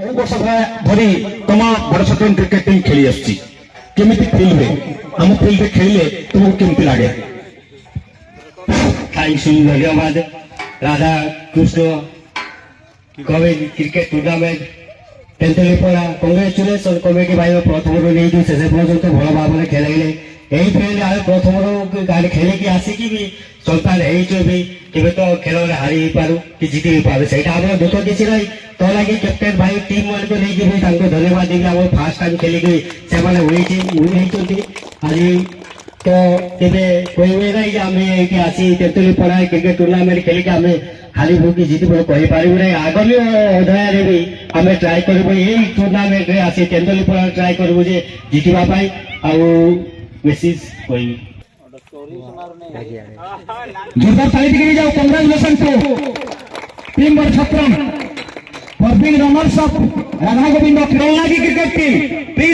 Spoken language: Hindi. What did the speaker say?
বহু বর্ষ ধরি তোমা বড় সতন ক্রিকেট টিম খেলি আসছি কেমিতি ফিল হুଏ ଆମ ଫିଲ୍ଡରେ ଖେଳିଲେ ତୁମକୁ କେମିତି ଲାଗେ? थैंक यू धन्यवाद Radha Krishna committee cricket tournament Tentulipada congratulation committee भाई प्रथम नहीं शेष पर्यटन भल भाव में खेल यही फील्ड आम प्रथम गाड़ी खेलिकी आसिकी भी संतान होबे तो खेल में हारी पारू कि जीति पारू से दुख किसी ना तो लगे कैप्टेन भाई टीम मान को लेकिन धन्यवाद देवी आम फास्ट टाइम खेलिकी से आज तो तेरे कहे ना आम ये आसी तेंतुलीपड़ा क्रिकेट टूर्नामेंट खेलिकी आम हारी भूकी जीत कही पारू ना आगामी अध्याय भी आम ट्राए करूँ यही टूर्नामेंट रे आसी तेंतुलीपड़ा ट्राए करूँ जे जीतवाई मेसेज कोई जोरदार ताली दिखे जाओ congratulation to team Barchhatram for being runners up Radha Govind खेलना की क्रिकेट टीम